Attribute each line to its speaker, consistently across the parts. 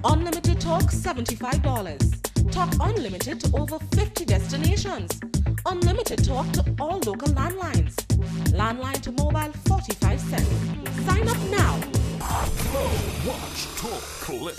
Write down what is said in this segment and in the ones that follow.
Speaker 1: Unlimited talk $75. Talk unlimited to over 50 destinations. Unlimited talk to all local landlines. Landline to mobile 45 cents. Sign up now.
Speaker 2: Flow, watch, talk, click.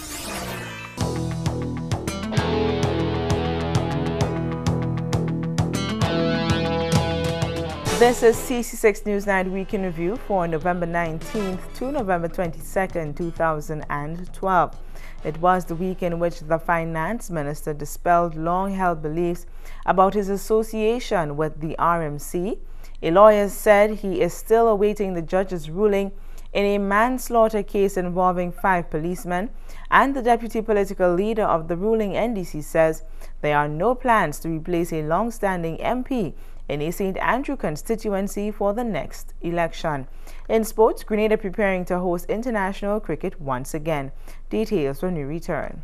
Speaker 3: This is CC6 Newsnight Week in Review for November 19th to November 22nd, 2012. It was the week in which the finance minister dispelled long-held beliefs about his association with the RMC. A lawyer said he is still awaiting the judge's ruling in a manslaughter case involving 5 policemen, and the deputy political leader of the ruling NDC says there are no plans to replace a long-standing MP in a St. Andrew constituency for the next election. In sports, Grenada preparing to host international cricket once again. Details when we return.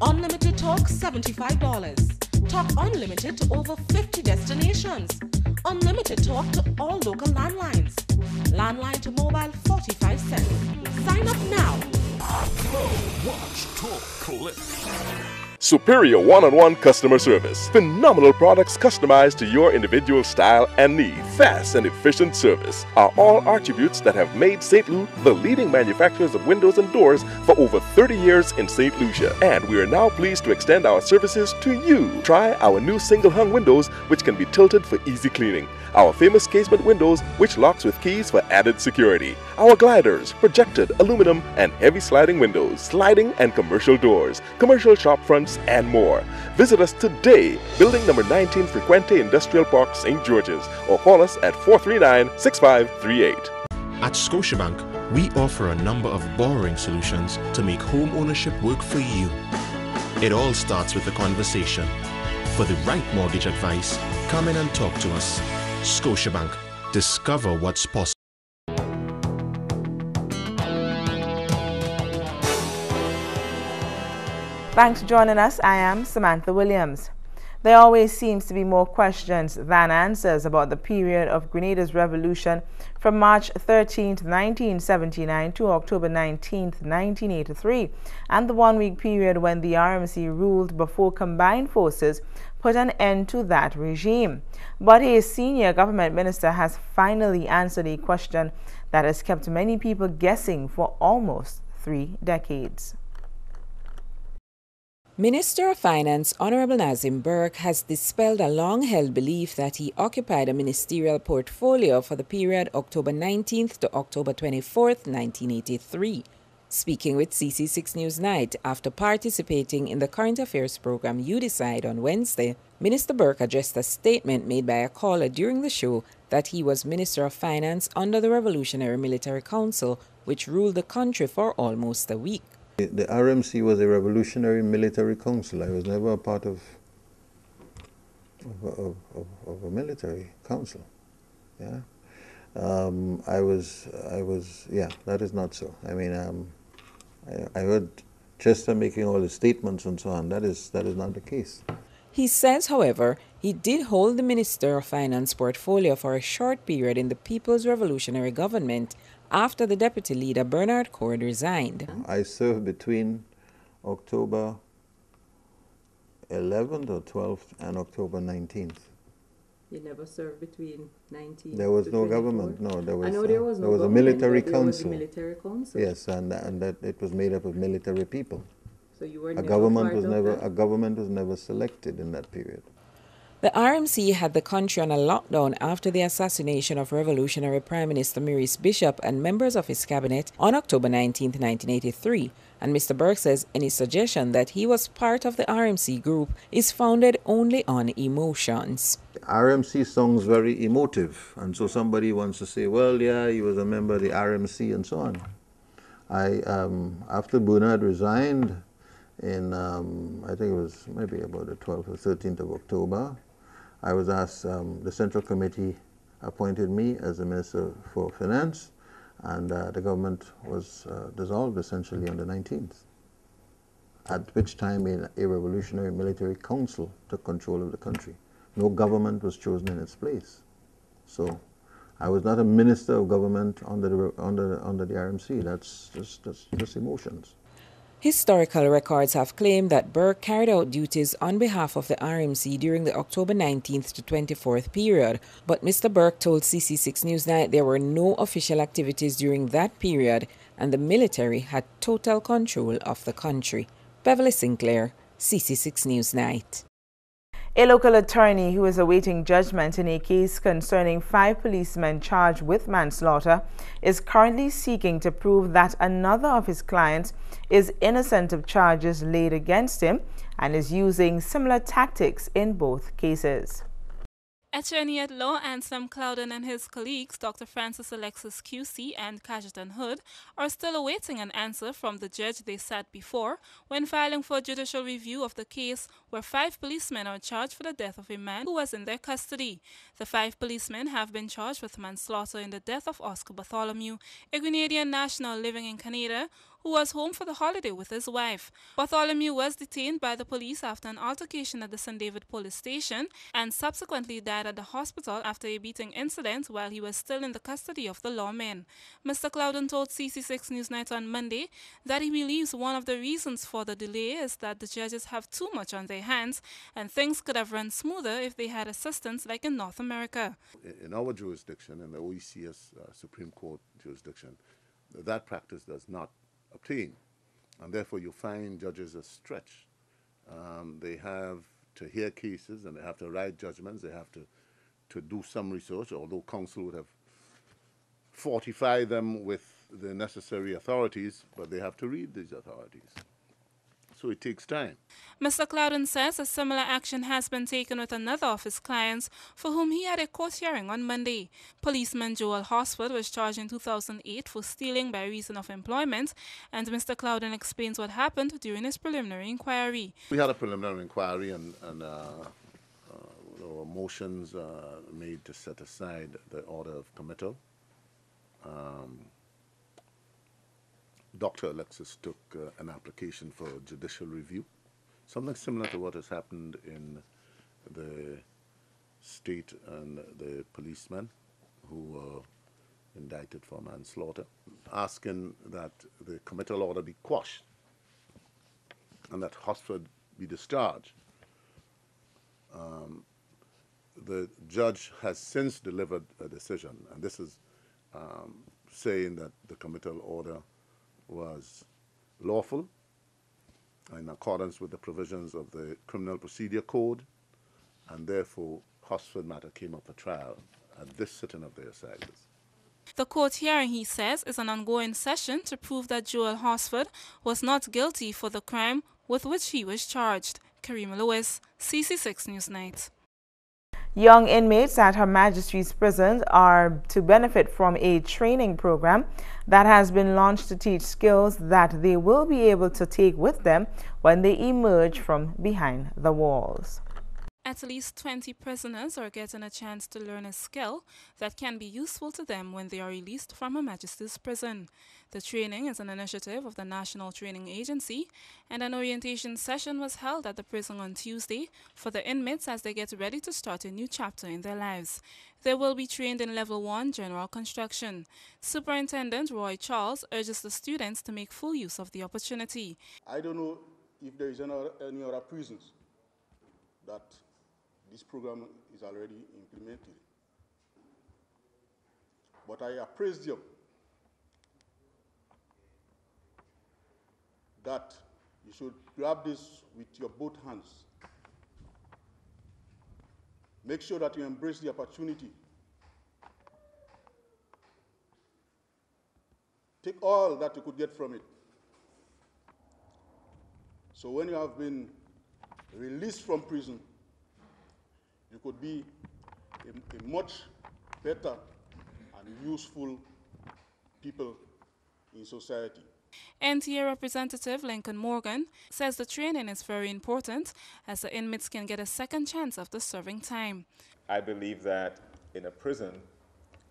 Speaker 1: Unlimited talk $75. Talk unlimited to over 50 destinations. Unlimited talk to all local landlines. Landline to mobile 45 cents. Sign up now.
Speaker 2: Flow, watch, talk, click.
Speaker 4: Superior one-on-one customer service. Phenomenal products customized to your individual style and need. Fast and efficient service are all attributes that have made St. Lou the leading manufacturers of windows and doors for over 30 years in St. Lucia. And we are now pleased to extend our services to you. Try our new single-hung windows, which can be tilted for easy cleaning. Our famous casement windows, which locks with keys for added security. Our gliders, projected aluminum and heavy sliding windows, sliding and commercial doors, commercial shop fronts, and more. Visit us today, building number 19 Frequente Industrial Park, St. George's, or call us at 439-6538.
Speaker 5: At Scotiabank, we offer a number of borrowing solutions to make home ownership work for you. It all starts with a conversation. For the right mortgage advice, come in and talk to us. Scotiabank. Discover what's possible.
Speaker 3: Thanks for joining us. I am Samantha Williams. There always seems to be more questions than answers about the period of Grenada's revolution from March 13, 1979 to October 19, 1983, and the one-week period when the RMC ruled before combined forces put an end to that regime. But a senior government minister has finally answered a question that has kept many people guessing for almost 3 decades.
Speaker 6: Minister of Finance Honorable Nazim Burke has dispelled a long-held belief that he occupied a ministerial portfolio for the period October 19th to October 24th, 1983. Speaking with CC6 Newsnight after participating in the current affairs program You Decide on Wednesday, Minister Burke addressed a statement made by a caller during the show that he was Minister of Finance under the Revolutionary Military Council, which ruled the country for almost a week.
Speaker 7: The RMC was a revolutionary military council. I was never a part of a military council. Yeah, yeah, that is not so. I mean, I heard Chester making all the statements and so on. That is not the case.
Speaker 6: He says, however, he did hold the Minister of Finance portfolio for a short period in the People's Revolutionary Government after the deputy leader Bernard Cord resigned.
Speaker 7: I served between October 11th or 12th and October 19th.
Speaker 8: You never served between 19th.
Speaker 7: There was
Speaker 8: to
Speaker 7: no
Speaker 8: 24th?
Speaker 7: government. No, there was.
Speaker 8: I know there was no
Speaker 7: there was
Speaker 8: government,
Speaker 7: a military
Speaker 8: but
Speaker 7: council.
Speaker 8: There was a military council.
Speaker 7: Yes, and that it was made up of military people.
Speaker 8: So you were
Speaker 7: A
Speaker 8: never
Speaker 7: government
Speaker 8: part
Speaker 7: was
Speaker 8: of
Speaker 7: never
Speaker 8: that?
Speaker 7: a government was never selected in that period.
Speaker 6: The RMC had the country on a lockdown after the assassination of Revolutionary Prime Minister Maurice Bishop and members of his cabinet on October 19, 1983. And Mr. Burke says any suggestion that he was part of the RMC group is founded only on emotions.
Speaker 7: RMC sounds very emotive, and so somebody wants to say, well, yeah, he was a member of the RMC and so on. After Bernard resigned in, I think it was maybe about the 12th or 13th of October, I was asked, the Central Committee appointed me as the Minister for Finance, and the government was dissolved essentially on the 19th, at which time a revolutionary military council took control of the country. No government was chosen in its place. So I was not a minister of government under the RMC. That's just emotions.
Speaker 6: Historical records have claimed that Burke carried out duties on behalf of the RMC during the October 19th to 24th period, but Mr. Burke told CC6 Newsnight there were no official activities during that period and the military had total control of the country. Beverly Sinclair, CC6 Newsnight.
Speaker 3: A local attorney who is awaiting judgment in a case concerning 5 policemen charged with manslaughter is currently seeking to prove that another of his clients is innocent of charges laid against him and is using similar tactics in both cases.
Speaker 9: Attorney at law Anselm Clouden and his colleagues, Dr. Francis Alexis QC and Cajetan Hood, are still awaiting an answer from the judge they sat before when filing for judicial review of the case where 5 policemen are charged for the death of a man who was in their custody. The 5 policemen have been charged with manslaughter in the death of Oscar Bartholomew, a Grenadian national living in Canada, who was home for the holiday with his wife. Bartholomew was detained by the police after an altercation at the St. David police station and subsequently died at the hospital after a beating incident while he was still in the custody of the lawmen. Mr. Clouden told CC6 Newsnight on Monday that he believes one of the reasons for the delay is that the judges have too much on their hands and things could have run smoother if they had assistance like in North America.
Speaker 10: In our jurisdiction, in the OECS Supreme Court jurisdiction, that practice does not obtain, and therefore you find judges are stretched. They have to hear cases and they have to write judgments. They have to do some research, although counsel would have fortified them with the necessary authorities, but they have to read these authorities. So it takes time.
Speaker 9: Mr. Clouden says a similar action has been taken with another of his clients for whom he had a court hearing on Monday. Policeman Joel Hosford was charged in 2008 for stealing by reason of employment, and Mr. Clouden explains what happened during his preliminary inquiry.
Speaker 10: We had a preliminary inquiry and motions made to set aside the order of committal. Dr. Alexis took an application for judicial review, something similar to what has happened in the state and the policemen who were indicted for manslaughter, asking that the committal order be quashed and that Hosford be discharged. The judge has since delivered a decision, and this is saying that the committal order was lawful in accordance with the provisions of the Criminal Procedure Code, and therefore Hosford matter came up for trial at this sitting of the assizes.
Speaker 9: The court hearing, he says, is an ongoing session to prove that Joel Hosford was not guilty for the crime with which he was charged. Karima Lewis, CC6 Newsnight.
Speaker 3: Young inmates at Her Majesty's prisons are to benefit from a training program that has been launched to teach skills that they will be able to take with them when they emerge from behind the walls.
Speaker 9: At least 20 prisoners are getting a chance to learn a skill that can be useful to them when they are released from Her Majesty's prison. The training is an initiative of the National Training Agency, and an orientation session was held at the prison on Tuesday for the inmates as they get ready to start a new chapter in their lives. They will be trained in Level 1 General Construction. Superintendent Roy Charles urges the students to make full use of the opportunity.
Speaker 11: I don't know if there is any other prisons that this program is already implemented. But I appraise them that you should grab this with your both hands. Make sure that you embrace the opportunity. Take all that you could get from it. So when you have been released from prison, you could be a much better and useful people in society.
Speaker 9: NTA Representative Lincoln Morgan says the training is very important as the inmates can get a second chance after serving time.
Speaker 12: I believe that in a prison,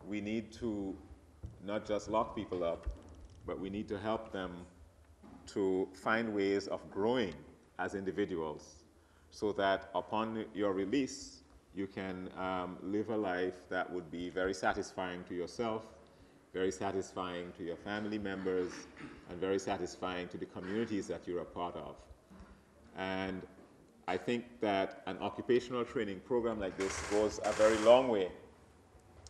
Speaker 12: we need to not just lock people up, but we need to help them to find ways of growing as individuals so that upon your release, you can live a life that would be very satisfying to yourself very satisfying to your family members, and very satisfying to the communities that you're a part of. And I think that an occupational training program like this goes a very long way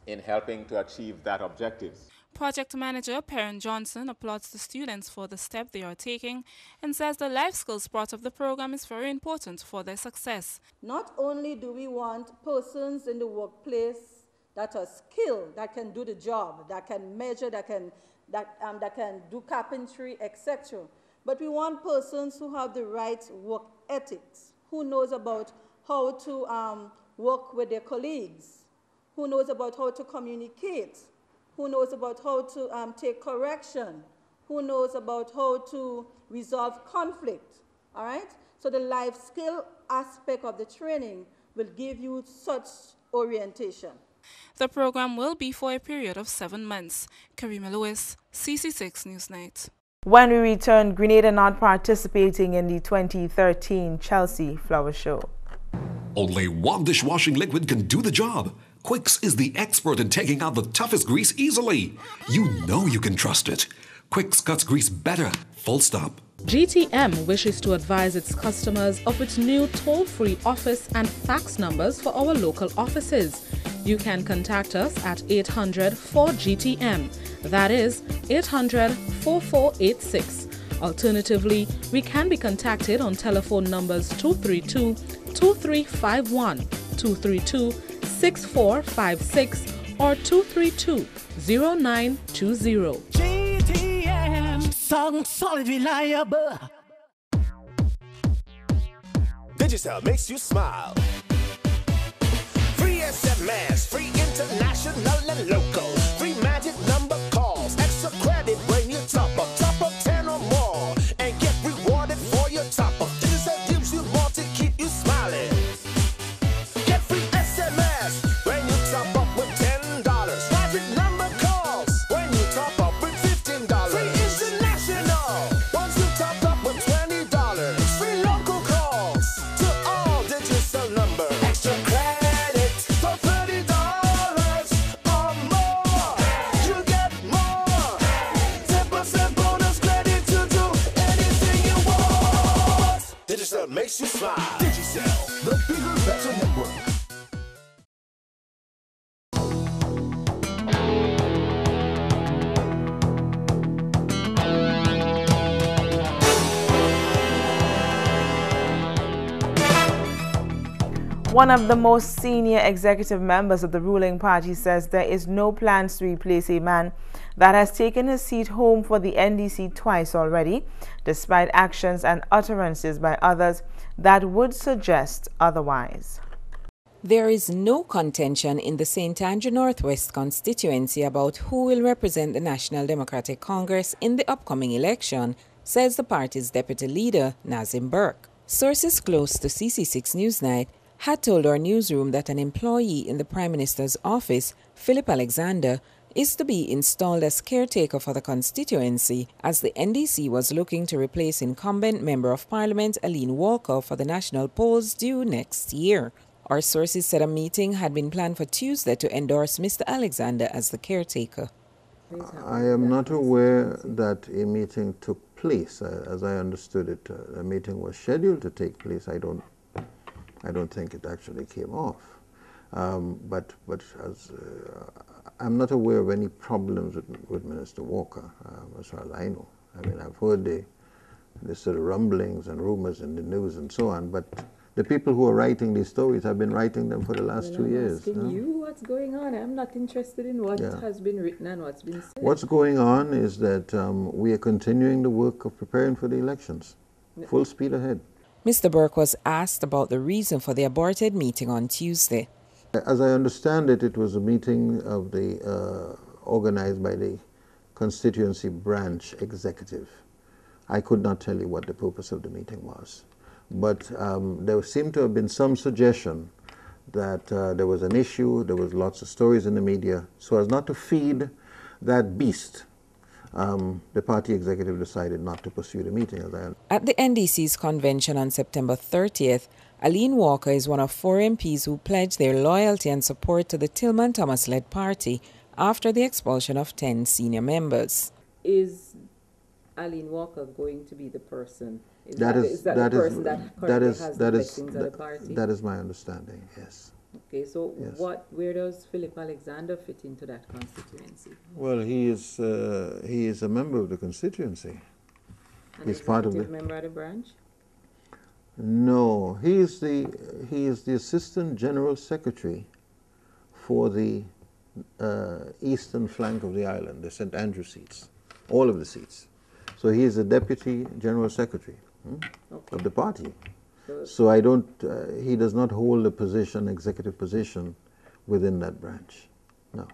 Speaker 12: in helping to achieve that objective.
Speaker 9: Project Manager Perrin Johnson applauds the students for the step they are taking and says the life skills part of the program is very important for their success.
Speaker 13: Not only do we want persons in the workplace that are skilled, that can do the job, that can measure, that can do carpentry, etc., but we want persons who have the right work ethics, who knows about how to work with their colleagues, who knows about how to communicate, who knows about how to take correction, who knows about how to resolve conflict, all right? So the life skill aspect of the training will give you such orientation.
Speaker 9: The program will be for a period of 7 months. Karima Lewis, CC6 Newsnight.
Speaker 3: When we return, Grenada not participating in the 2013 Chelsea Flower Show.
Speaker 14: Only one dishwashing liquid can do the job. Quicks is the expert in taking out the toughest grease easily. You know you can trust it. Quicks cuts grease better, full stop.
Speaker 15: GTM wishes to advise its customers of its new toll-free office and fax numbers for our local offices. You can contact us at 800-4GTM. That is 800-4486. Alternatively, we can be contacted on telephone numbers 232-2351, 232-6456 or 232-0920.
Speaker 16: GTM, song solid, reliable. Digicel makes you smile. Free SMS, free international and local. Free magic number calls, extra credit when you top up 10 or more, and get rewarded for your top up. Digicel gives you more to keep you smiling. Get free SMS when you top up with $10. Magic number calls when you top up with $15. Free international once you top up with $20. Free local calls to all Digicel numbers. Extra credit for $30 or more. You get more. 10% bonus credit to do anything you want. Digicel makes you smile. Digicel, the bigger, better network.
Speaker 3: One of the most senior executive members of the ruling party says there is no plans to replace a man that has taken his seat home for the NDC twice already, despite actions and utterances by others that would suggest otherwise.
Speaker 6: There is no contention in the St. Andrew Northwest constituency about who will represent the National Democratic Congress in the upcoming election, says the party's deputy leader, Nazim Burke. Sources close to CC6 Newsnight had told our newsroom that an employee in the Prime Minister's office, Philip Alexander, is to be installed as caretaker for the constituency as the NDC was looking to replace incumbent Member of Parliament Aline Walker for the national polls due next year. Our sources said a meeting had been planned for Tuesday to endorse Mr. Alexander as the caretaker.
Speaker 7: I am not aware that a meeting took place. As I understood it, a meeting was scheduled to take place. I don't think it actually came off. But as I'm not aware of any problems with Minister Walker, as far as I know. I mean, I've heard the sort of rumblings and rumors in the news and so on, but the people who are writing these stories have been writing them for the last 2 years.
Speaker 8: I'm asking you what's going on. I'm not interested in what has been written and what's been said.
Speaker 7: What's going on is that we are continuing the work of preparing for the elections, full speed ahead.
Speaker 6: Mr. Burke was asked about the reason for the aborted meeting on Tuesday.
Speaker 7: As I understand it, it was a meeting of the organized by the constituency branch executive. I could not tell you what the purpose of the meeting was, but there seemed to have been some suggestion that there was an issue, there was lots of stories in the media, so as not to feed that beast. The party executive decided not to pursue the meeting.
Speaker 6: At the NDC's convention on September 30th, Aline Walker is one of 4 MPs who pledged their loyalty and support to the Tillman Thomas-led party after the expulsion of 10 senior members.
Speaker 8: Is Aline Walker going to be the person?
Speaker 7: That is
Speaker 8: the person that currently has the blessings of the party?
Speaker 7: That is my understanding, yes.
Speaker 8: Okay, so
Speaker 7: yes.
Speaker 8: where does Philip Alexander fit into that constituency?
Speaker 7: Well, he is a member of the constituency. He's part of the
Speaker 8: member of the branch?
Speaker 7: No, he is the Assistant General Secretary for the eastern flank of the island, the St. Andrew seats, all of the seats. So he is the Deputy General Secretary of the party. So I don't. He does not hold a position, executive position, within that branch. No.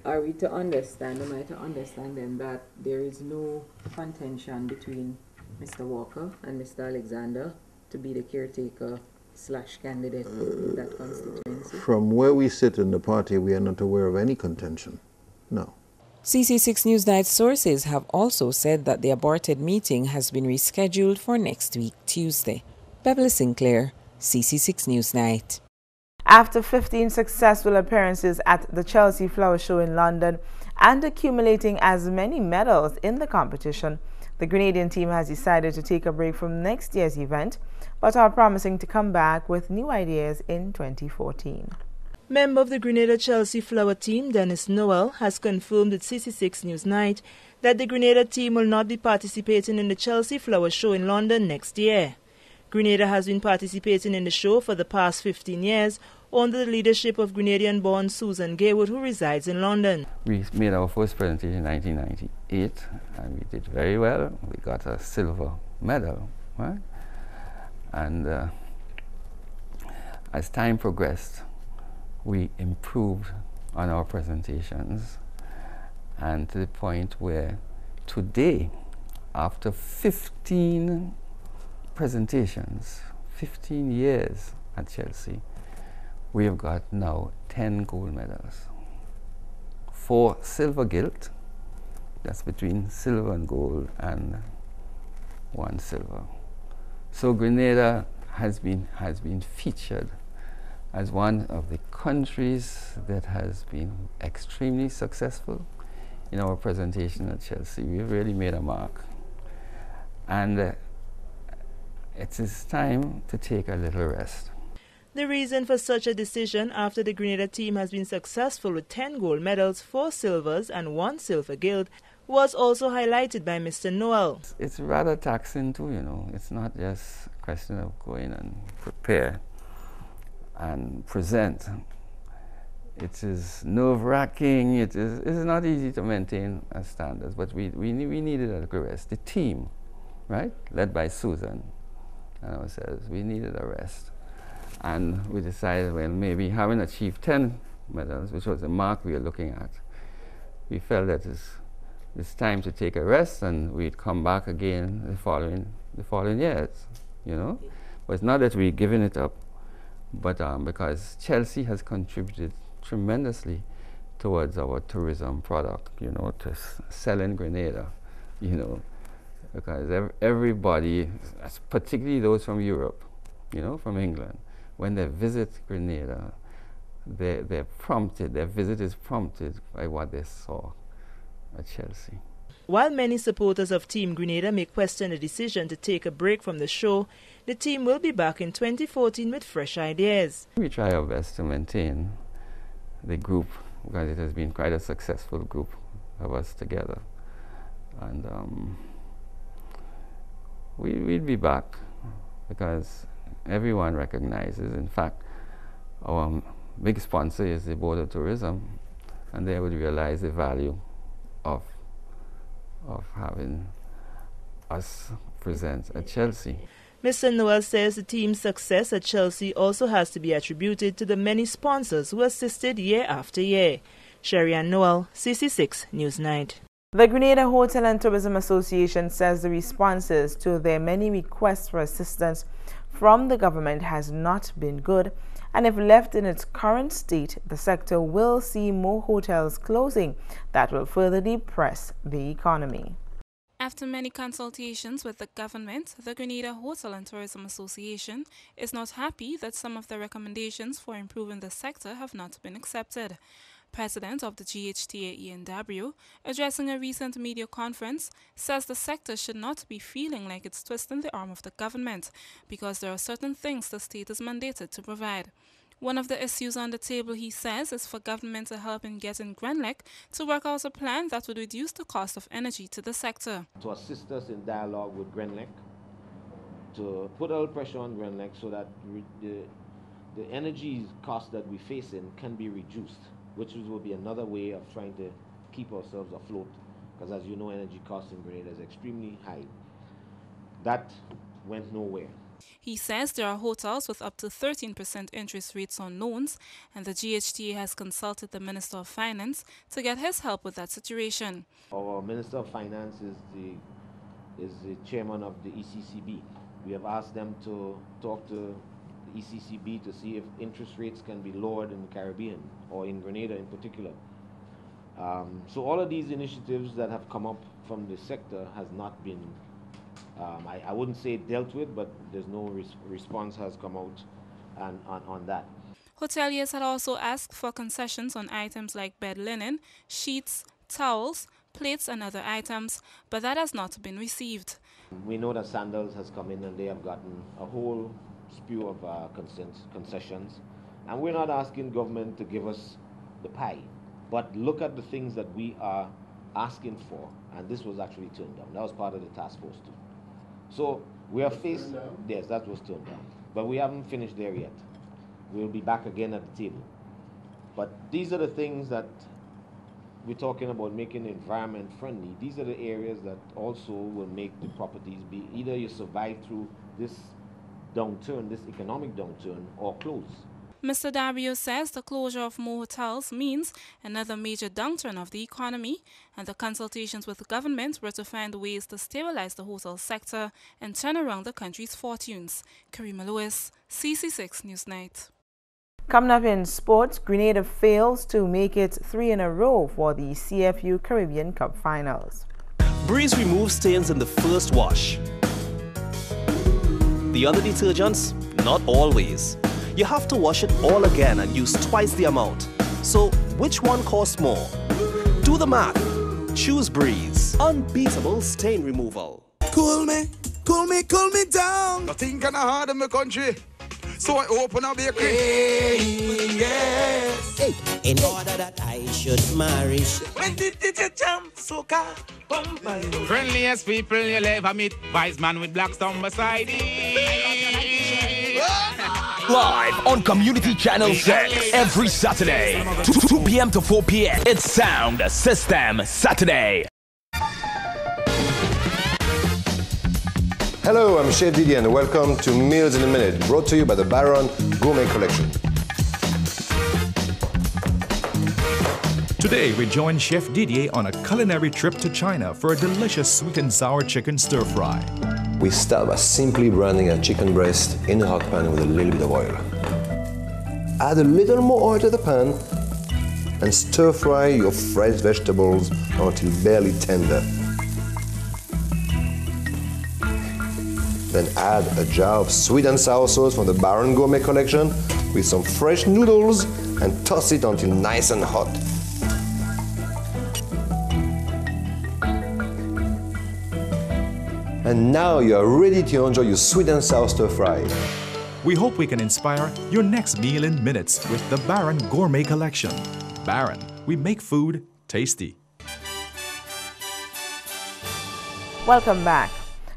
Speaker 8: Are we to understand, am I to understand then that there is no contention between Mr. Walker and Mr. Alexander to be the caretaker / candidate in that constituency?
Speaker 7: From where we sit in the party, we are not aware of any contention. No.
Speaker 6: CC6 Newsnight sources have also said that the aborted meeting has been rescheduled for next week, Tuesday. Beverly Sinclair, CC6 Newsnight.
Speaker 3: After 15 successful appearances at the Chelsea Flower Show in London and accumulating as many medals in the competition, the Grenadian team has decided to take a break from next year's event, but are promising to come back with new ideas in 2014. Member of the Grenada Chelsea Flower team, Dennis Noel, has confirmed with CC6 Newsnight that the Grenada team will not be participating in the Chelsea Flower Show in London next year. Grenada has been participating in the show for the past 15 years under the leadership of Grenadian-born Susan Gaywood, who resides in London.
Speaker 17: We made our first presentation in 1998, and we did very well. We got a silver medal, right? And as time progressed, we improved on our presentations, and to the point where today, after 15 presentations, 15 years at Chelsea, we have got now 10 gold medals. 4 silver gilt, that's between silver and gold, and 1 silver. So Grenada has been featured as one of the countries that has been extremely successful in our presentation at Chelsea. We've really made a mark. And it is time to take a little rest.
Speaker 3: The reason for such a decision, after the Grenada team has been successful with 10 gold medals, 4 silvers and 1 silver gilt, was also highlighted by Mr. Noel.
Speaker 17: It's rather taxing too, you know. It's not just a question of going and prepare and present. It is nerve-wracking. It is not easy to maintain as standards, but we needed a rest. The team, right, led by Susan and ourselves, we needed a rest. And we decided, well, maybe having achieved 10 medals, which was the mark we were looking at, we felt that it's time to take a rest, and we'd come back again the following years, you know. But it's not that we're giving it up, but because Chelsea has contributed tremendously towards our tourism product, you know, to selling Grenada, you know, because everybody, particularly those from Europe, you know, from England, when they visit Grenada, their visit is prompted by what they saw at Chelsea.
Speaker 3: While many supporters of Team Grenada may question the decision to take a break from the show, the team will be back in 2014 with fresh ideas.
Speaker 17: We try our best to maintain the group, because it has been quite a successful group of us together. And we'll be back, because everyone recognizes, in fact, our big sponsor is the Board of Tourism, and they would realize the value of having us present at Chelsea.
Speaker 3: Mr. Noel says the team's success at Chelsea also has to be attributed to the many sponsors who assisted year after year. Sherry-Ann Noel, CC6 Newsnight. The Grenada Hotel and Tourism Association says the responses to their many requests for assistance from the government has not been good, and if left in its current state, the sector will see more hotels closing that will further depress the economy.
Speaker 9: After many consultations with the government, the Grenada Hotel and Tourism Association is not happy that some of the recommendations for improving the sector have not been accepted. president of the GHTA, Ian W., addressing a recent media conference, says the sector should not be feeling like it's twisting the arm of the government because there are certain things the state is mandated to provide. One of the issues on the table, he says, is for government to help in getting GRENLEC to work out a plan that would reduce the cost of energy to the sector.
Speaker 18: To assist us in dialogue with GRENLEC, to put a little pressure on GRENLEC so that the energy cost that we face in can be reduced, which will be another way of trying to keep ourselves afloat, because as you know, energy costs in Grenada is extremely high. That went nowhere.
Speaker 9: He says there are hotels with up to 13% interest rates on loans, and the GHTA has consulted the Minister of Finance to get his help with that situation.
Speaker 18: Our Minister of Finance is the chairman of the ECCB. We have asked them to talk to the ECCB to see if interest rates can be lowered in the Caribbean, or in Grenada in particular. So all of these initiatives that have come up from the sector has not been, I wouldn't say dealt with, but there's no response has come out on that.
Speaker 9: Hoteliers had also asked for concessions on items like bed linen, sheets, towels, plates and other items, but that has not been received.
Speaker 18: We know that Sandals has come in and they have gotten a whole spew of concessions, and we're not asking government to give us the pie, but look at the things that we are asking for, and this was actually turned down. That was part of the task force too. So we are faced, yes, that was turned down, but we haven't finished there yet. We'll be back again at the table. But these are the things that we're talking about, making the environment friendly. These are the areas that also will make the properties be, either you survive through this downturn, this economic downturn, or close.
Speaker 9: Mr. Dario says the closure of more hotels means another major downturn of the economy, and the consultations with the government were to find ways to stabilize the hotel sector and turn around the country's fortunes. Karima Lewis, CC6 Newsnight.
Speaker 3: Coming up in sports, Grenada fails to make it 3 in a row for the CFU Caribbean Cup Finals.
Speaker 19: Breeze removes stains in the first wash. The other detergents, not always. You have to wash it all again and use twice the amount. So, which one costs more? Do the math. Choose Breeze. Unbeatable stain removal.
Speaker 20: Cool me down. Nothing can hard in my country. So I open a bakery. Yes.
Speaker 21: Hey, in order that I should marry.
Speaker 20: When did you jump, soca? Friendliest people you'll ever meet. Wise man with black thumb beside him.
Speaker 22: Live on Community Channel 6 every Saturday, 2 p.m. to 4 p.m. It's Sound System Saturday.
Speaker 23: Hello, I'm Chef Didier and welcome to Meals in a Minute, brought to you by the Baron Gourmet Collection.
Speaker 24: Today we join Chef Didier on a culinary trip to China for a delicious sweet and sour chicken stir-fry.
Speaker 23: We start by simply branding a chicken breast in a hot pan with a little bit of oil. Add a little more oil to the pan and stir-fry your fresh vegetables until barely tender. Then add a jar of sweet and sour sauce from the Baron Gourmet Collection with some fresh noodles and toss it until nice and hot. And now you are ready to enjoy your sweet and sour stir fry.
Speaker 24: We hope we can inspire your next meal in minutes with the Baron Gourmet Collection. Baron, we make food tasty.
Speaker 3: Welcome back.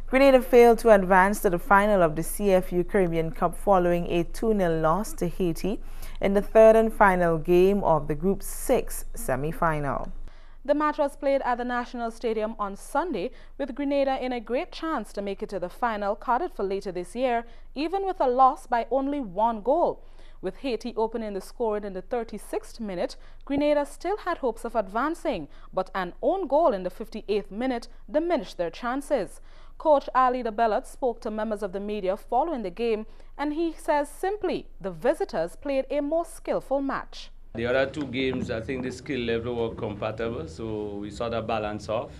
Speaker 3: Grenada failed to advance to the final of the CFU Caribbean Cup following a 2-0 loss to Haiti in the third and final game of the Group 6 semi-final.
Speaker 15: The match was played at the National Stadium on Sunday, with Grenada in a great chance to make it to the final carded for later this year, even with a loss by only 1 goal. With Haiti opening the scoring in the 36th minute, Grenada still had hopes of advancing, but an own goal in the 58th minute diminished their chances. Coach Ali DeBellot spoke to members of the media following the game, and he says simply, the visitors played a more skillful match.
Speaker 25: The other 2 games, I think the skill level were compatible, so we saw that balance off.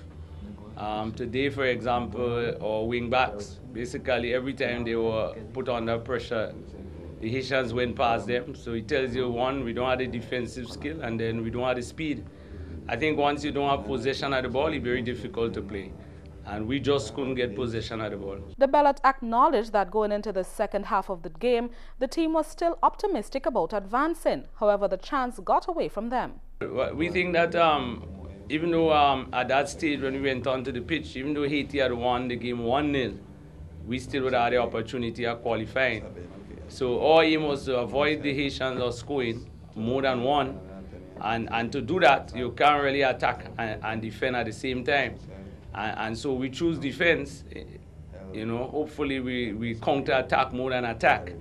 Speaker 25: Today, for example, our wing backs, basically every time they were put under pressure, the Haitians went past them. So it tells you, one, we don't have the defensive skill, and then we don't have the speed. I think once you don't have possession of the ball, it's very difficult to play. And we just couldn't get possession of the ball.
Speaker 15: The Bellot acknowledged that going into the second half of the game, the team was still optimistic about advancing. However, the chance got away from them.
Speaker 25: We think that even though at that stage when we went onto the pitch, even though Haiti had won the game 1-0, we still would have had the opportunity of qualifying. So our aim was to avoid the Haitians of scoring more than one. And to do that, you can't really attack and defend at the same time. And so we choose defense. You know, hopefully we counter-attack more than attack.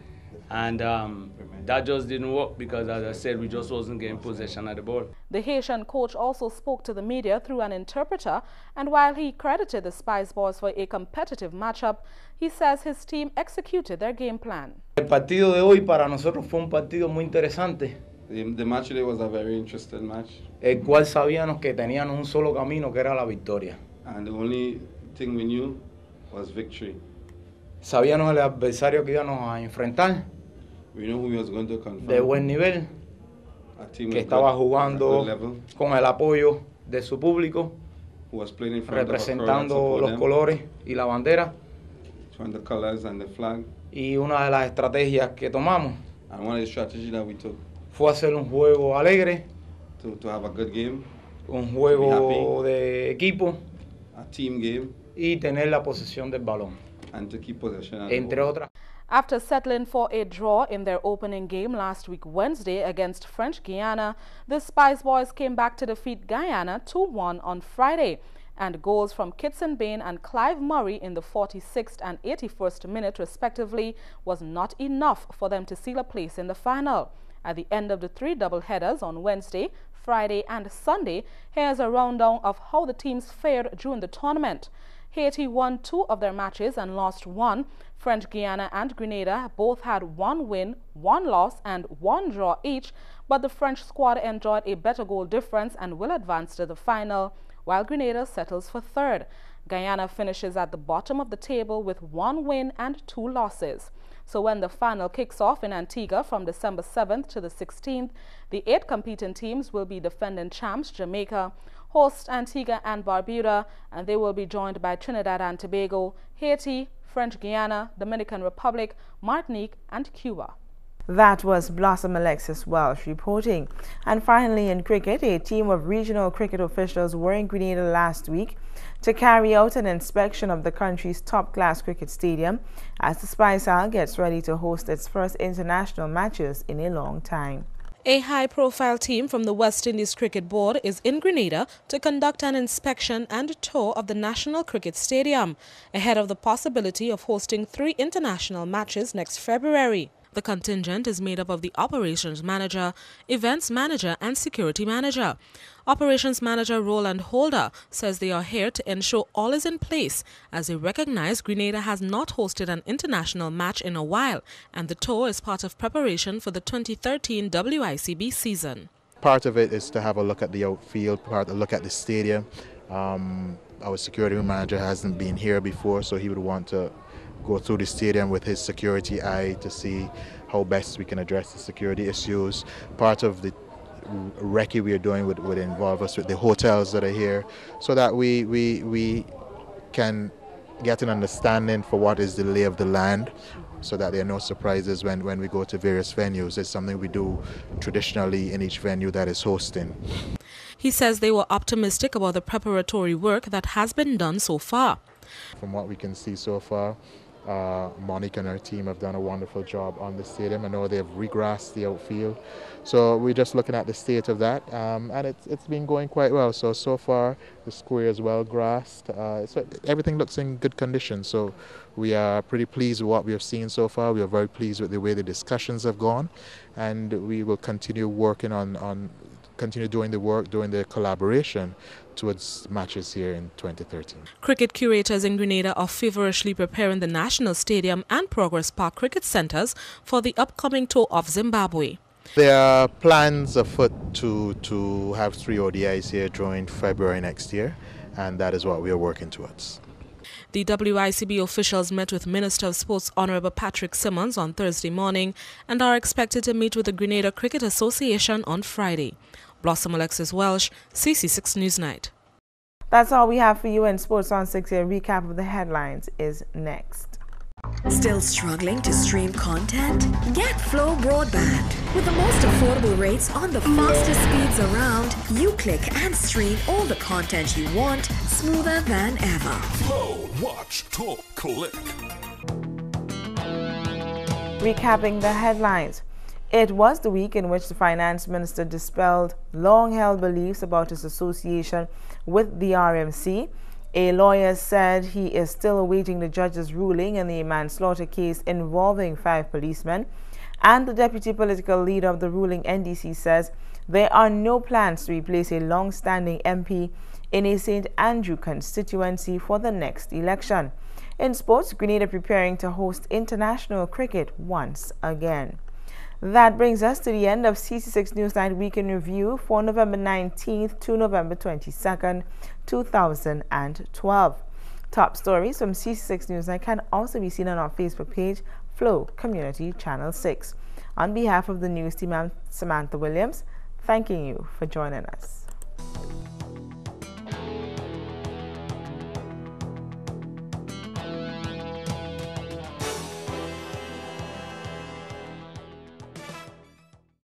Speaker 25: And that just didn't work because, as I said, we just wasn't getting possession of the ball.
Speaker 15: The Haitian coach also spoke to the media through an interpreter, and while he credited the Spice Boys for a competitive matchup, he says his team executed their game plan.
Speaker 1: El partido de hoy para nosotros fue un partido muy interesante.
Speaker 2: The match today was a very interesting match.
Speaker 1: El cual sabíamos que teníamos un solo camino, que era la victoria.
Speaker 2: And the only thing we knew was victory.
Speaker 1: Sabíamos el adversario que íbamos a enfrentar.
Speaker 2: We knew who we was going to confront.
Speaker 1: De buen nivel, que estaba jugando con el apoyo de su público,
Speaker 2: who was playing in front
Speaker 1: representando los colores y la bandera.
Speaker 2: Showing the colors and the flag.
Speaker 1: Y una de las estrategias que tomamos
Speaker 2: and one of the strategies that we took
Speaker 1: fue hacer un juego alegre,
Speaker 2: to have a good game,
Speaker 1: un juego de equipo,
Speaker 2: a team game,
Speaker 1: y tener la posesión del balón,
Speaker 2: and to keep possession of
Speaker 15: entre otras. After settling for a draw in their opening game last week Wednesday against French Guiana, the Spice Boys came back to defeat Guyana 2-1 on Friday, and goals from Kitson Bain and Clive Murray in the 46th and 81st minute respectively was not enough for them to seal a place in the final. At the end of the three double-headers on Wednesday, Friday and Sunday, here's a rundown of how the teams fared during the tournament. Haiti won 2 of their matches and lost 1. French Guiana and Grenada both had 1 win, 1 loss and 1 draw each, but the French squad enjoyed a better goal difference and will advance to the final, while Grenada settles for 3rd. Guyana finishes at the bottom of the table with 1 win and 2 losses. So when the final kicks off in Antigua from December 7th to the 16th, the 8 competing teams will be defending champs Jamaica, host Antigua and Barbuda, and they will be joined by Trinidad and Tobago, Haiti, French Guiana, Dominican Republic, Martinique and Cuba.
Speaker 3: That was Blossom Alexis Welsh reporting. And finally, in cricket, a team of regional cricket officials were in Grenada last week to carry out an inspection of the country's top-class cricket stadium as the Spice Isle gets ready to host its first international matches in a long time.
Speaker 15: A high-profile team from the West Indies Cricket Board is in Grenada to conduct an inspection and tour of the National Cricket Stadium, ahead of the possibility of hosting 3 international matches next February. The contingent is made up of the Operations Manager, Events Manager and Security Manager. Operations Manager Roland Holder says they are here to ensure all is in place as they recognize Grenada has not hosted an international match in a while, and the tour is part of preparation for the 2013 WICB season.
Speaker 4: Part of it is to have a look at the outfield, part of a look at the stadium. Our security manager hasn't been here before, so he would want to go through the stadium with his security eye to see how best we can address the security issues. Part of the recce we are doing would involve us with the hotels that are here, so that we can get an understanding for what is the lay of the land, so that there are no surprises when we go to various venues. It's something we do traditionally in each venue that is hosting.
Speaker 15: He says they were optimistic about the preparatory work that has been done so far.
Speaker 4: From what we can see so far, Monique and her team have done a wonderful job on the stadium. I know they've regrassed the outfield. So we're just looking at the state of that, and it's been going quite well. So far, the square is well grassed. So everything looks in good condition. So we are pretty pleased with what we have seen so far. We are very pleased with the way the discussions have gone, and we will continue working continue doing the work, doing the collaboration towards matches here in 2013.
Speaker 15: Cricket curators in Grenada are feverishly preparing the National Stadium and Progress Park cricket centres for the upcoming tour of Zimbabwe.
Speaker 4: There are plans afoot to have 3 ODIs here during February next year, and that is what we are working towards.
Speaker 15: The WICB officials met with Minister of Sports Honorable Patrick Simmons on Thursday morning and are expected to meet with the Grenada Cricket Association on Friday. Blossom Alexis Welsh, CC6 Newsnight.
Speaker 3: That's all we have for you in Sports on 6. A recap of the headlines is next.
Speaker 5: Still struggling to stream content? Get Flow Broadband. With the most affordable rates on the fastest speeds around, you click and stream all the content you want smoother than ever.
Speaker 22: Flow, watch, talk, click.
Speaker 3: Recapping the headlines. It was the week in which the finance minister dispelled long-held beliefs about his association with the RMC. A lawyer said he is still awaiting the judge's ruling in the manslaughter case involving 5 policemen. And the deputy political leader of the ruling NDC says there are no plans to replace a long-standing MP in a St. Andrew constituency for the next election. In sports, Grenada preparing to host international cricket once again. That brings us to the end of CC6 Newsnight Week in Review for November 19th to November 22nd, 2012. Top stories from CC6 Newsnight can also be seen on our Facebook page, Flow Community Channel 6. On behalf of the news team, I'm Samantha Williams, thanking you for joining us.